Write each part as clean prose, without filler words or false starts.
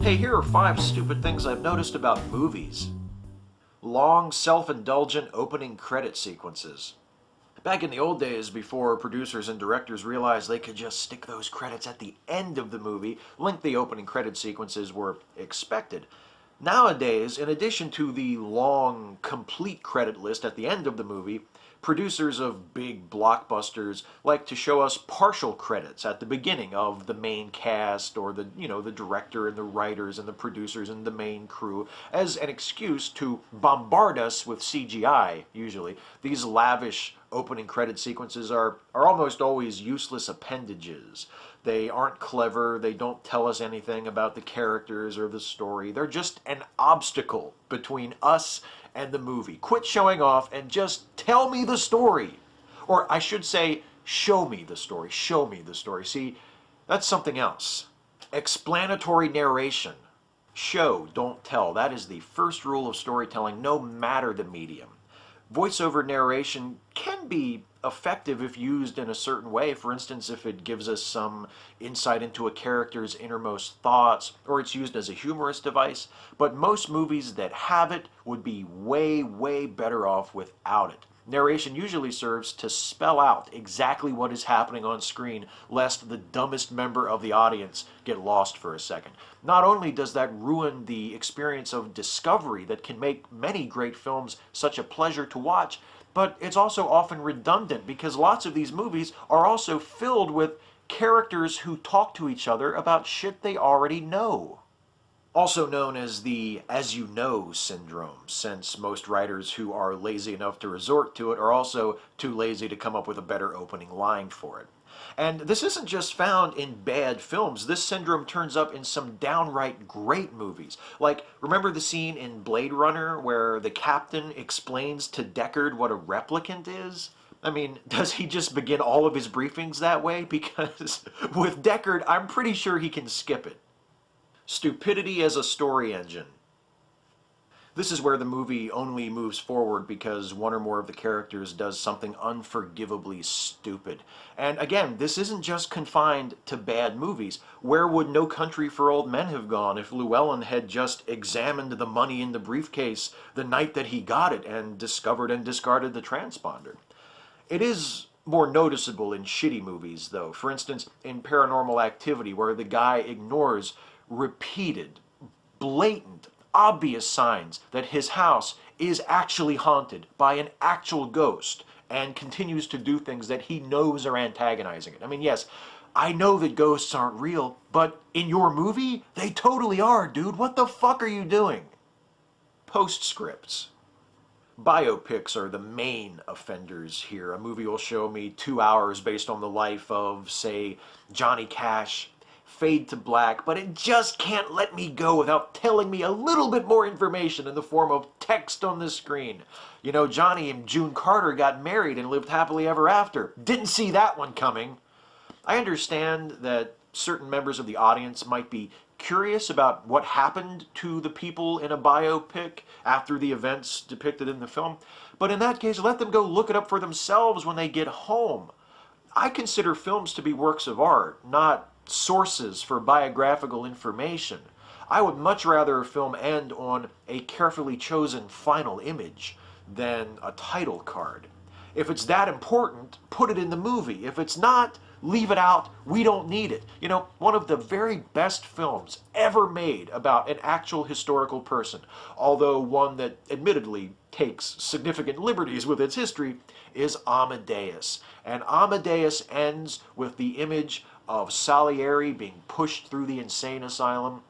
Hey, here are 5 stupid things I've noticed about movies. Long, self-indulgent opening credit sequences. Back in the old days, before producers and directors realized they could just stick those credits at the end of the movie, lengthy opening credit sequences were expected. Nowadays, in addition to the long, complete credit list at the end of the movie, producers of big blockbusters like to show us partial credits at the beginning of the main cast or the director and the writers and the producers and the main crew as an excuse to bombard us with CGI, usually. These lavish opening credit sequences are almost always useless appendages. They aren't clever, they don't tell us anything about the characters or the story. They're just an obstacle between us and the movie. Quit showing off and just tell me the story. Or I should say, show me the story. Show me the story. See, that's something else. Explanatory narration. Show, don't tell. That is the first rule of storytelling, no matter the medium. Voiceover narration can be effective if used in a certain way. For instance, if it gives us some insight into a character's innermost thoughts, or it's used as a humorous device. But most movies that have it would be way, way better off without it. Narration usually serves to spell out exactly what is happening on screen, lest the dumbest member of the audience get lost for a second. Not only does that ruin the experience of discovery that can make many great films such a pleasure to watch, but it's also often redundant because lots of these movies are also filled with characters who talk to each other about shit they already know. Also known as the as you know syndrome, since most writers who are lazy enough to resort to it are also too lazy to come up with a better opening line for it. And this isn't just found in bad films. This syndrome turns up in some downright great movies. Like, remember the scene in Blade Runner where the captain explains to Deckard what a replicant is? I mean, does he just begin all of his briefings that way? Because with Deckard, I'm pretty sure he can skip it. Stupidity as a story engine. This is where the movie only moves forward because one or more of the characters does something unforgivably stupid. And again, this isn't just confined to bad movies. Where would No Country for Old Men have gone if Llewellyn had just examined the money in the briefcase the night that he got it and discovered and discarded the transponder? It is more noticeable in shitty movies, though. For instance, in Paranormal Activity, where the guy ignores repeated, blatant, obvious signs that his house is actually haunted by an actual ghost and continues to do things that he knows are antagonizing it. I mean, yes, I know that ghosts aren't real, but in your movie, they totally are, dude. What the fuck are you doing? Postscripts. Biopics are the main offenders here. A movie will show me 2 hours based on the life of, say, Johnny Cash, fade to black, but it just can't let me go without telling me a little bit more information in the form of text on the screen. You know, Johnny and June Carter got married and lived happily ever after. Didn't see that one coming. I understand that certain members of the audience might be curious about what happened to the people in a biopic after the events depicted in the film, but in that case, let them go look it up for themselves when they get home. I consider films to be works of art, not sources for biographical information. I would much rather a film end on a carefully chosen final image than a title card. If it's that important, put it in the movie. If it's not, leave it out. We don't need it. You know, one of the very best films ever made about an actual historical person, although one that admittedly takes significant liberties with its history, is Amadeus. And Amadeus ends with the image of Salieri being pushed through the insane asylum,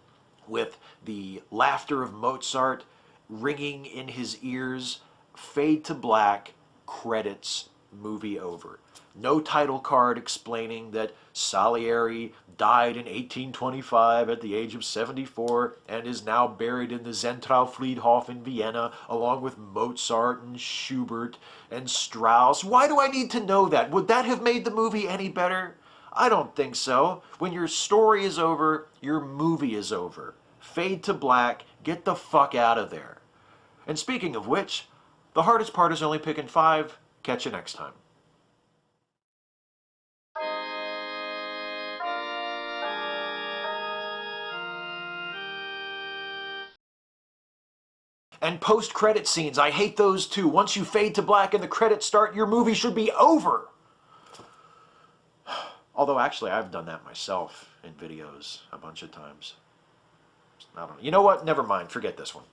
with the laughter of Mozart ringing in his ears, fade to black, credits, movie over. No title card explaining that Salieri died in 1825 at the age of 74 and is now buried in the Zentralfriedhof in Vienna along with Mozart and Schubert and Strauss. Why do I need to know that? Would that have made the movie any better? I don't think so. When your story is over, your movie is over. Fade to black, get the fuck out of there. And speaking of which, the hardest part is only picking 5. Catch you next time. And post-credit scenes, I hate those too. Once you fade to black and the credits start, your movie should be over. Although actually I've done that myself in videos a bunch of times. I don't know. You know what? Never mind. Forget this one.